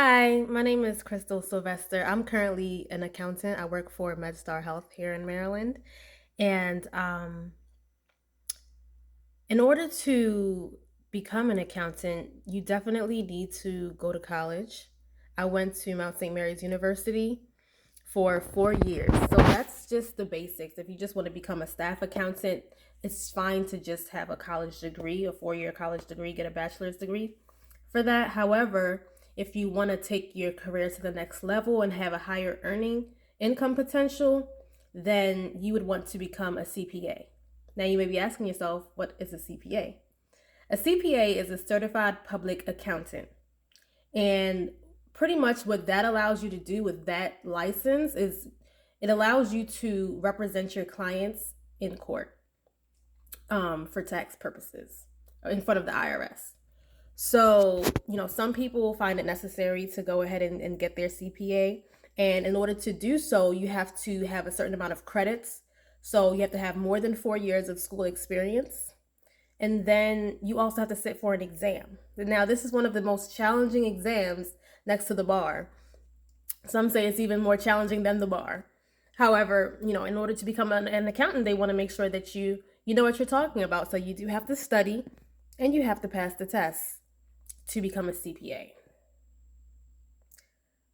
Hi, my name is Crystal Sylvester. I'm currently an accountant. I work for MedStar Health here in Maryland. And in order to become an accountant, you definitely need to go to college. I went to Mount St. Mary's University for 4 years. So that's just the basics. If you just want to become a staff accountant, it's fine to just have a college degree, a 4 year college degree, get a bachelor's degree for that. However, if you want to take your career to the next level and have a higher earning income potential, then you would want to become a CPA. Now, you may be asking yourself, what is a CPA? A CPA is a certified public accountant. And pretty much what that allows you to do with that license is it allows you to represent your clients in court for tax purposes in front of the IRS. So, some people find it necessary to go ahead and get their CPA. And in order to do so, you have to have a certain amount of credits. So you have to have more than 4 years of school experience. And then you also have to sit for an exam. Now, this is one of the most challenging exams next to the bar. Some say it's even more challenging than the bar. However, in order to become an accountant, they want to make sure that you know what you're talking about. So you do have to study and you have to pass the test to become a CPA.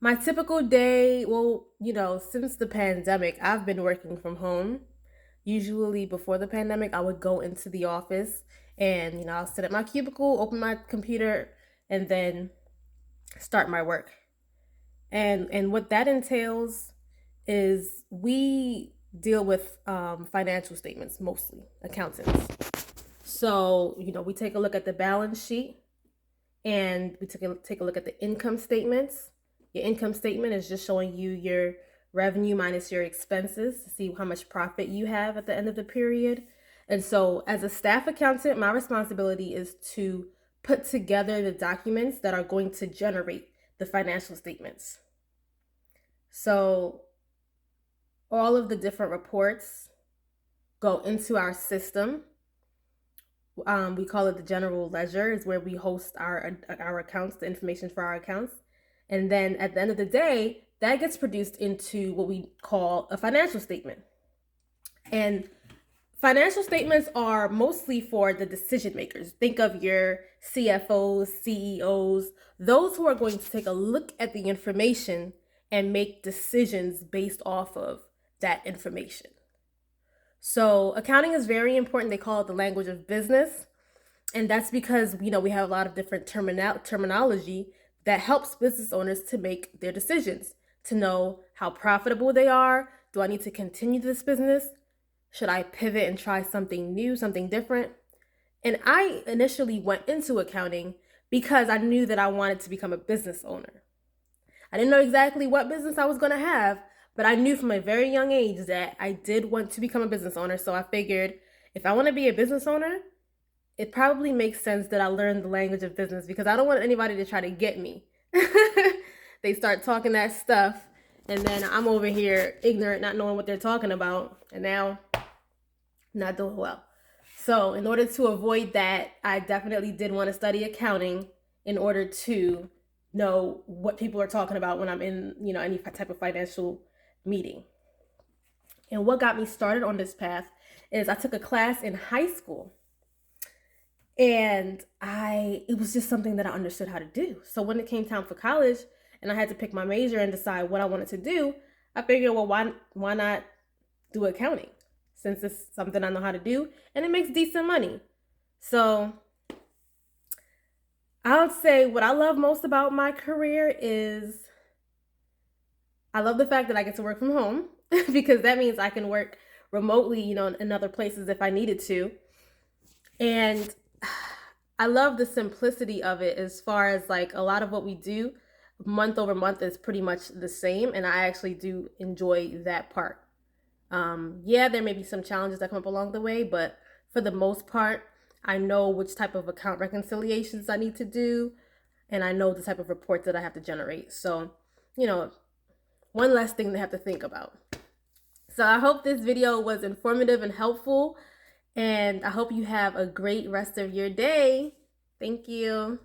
My typical day, well, since the pandemic, I've been working from home. Usually before the pandemic, I would go into the office and, I'll sit at my cubicle, open my computer, and then start my work. And what that entails is we deal with financial statements, mostly accountants. So, we take a look at the balance sheet and we take a look at the income statements. Your income statement is just showing you your revenue minus your expenses to see how much profit you have at the end of the period. And so as a staff accountant, my responsibility is to put together the documents that are going to generate the financial statements. So all of the different reports go into our system. We call it the general ledger, is where we host our accounts, the information for our accounts. And then at the end of the day, that gets produced into what we call a financial statement. And financial statements are mostly for the decision makers. Think of your CFOs, CEOs, those who are going to take a look at the information and make decisions based off of that information. So accounting is very important. They call it the language of business. And that's because, we have a lot of different terminology that helps business owners to make their decisions, to know how profitable they are. Do I need to continue this business? Should I pivot and try something new, something different? And I initially went into accounting because I knew that I wanted to become a business owner. I didn't know exactly what business I was going to have, but I knew from a very young age that I did want to become a business owner. So I figured if I want to be a business owner, it probably makes sense that I learn the language of business because I don't want anybody to try to get me. They start talking that stuff, and then I'm over here ignorant, not knowing what they're talking about, and now not doing well. So in order to avoid that, I definitely did want to study accounting in order to know what people are talking about when I'm in, any type of financial meeting. And what got me started on this path is I took a class in high school. And it was just something that I understood how to do. So when it came time for college and I had to pick my major and decide what I wanted to do, I figured, well, why not do accounting, since it's something I know how to do and it makes decent money. So I would say what I love most about my career is I love the fact that I get to work from home because that means I can work remotely, in other places if I needed to. And I love the simplicity of it, as far as like a lot of what we do month over month is pretty much the same. And I actually do enjoy that part. Yeah, there may be some challenges that come up along the way, but for the most part, I know which type of account reconciliations I need to do, and I know the type of reports that I have to generate. So, one less thing to have to think about. So I hope this video was informative and helpful. And I hope you have a great rest of your day. Thank you.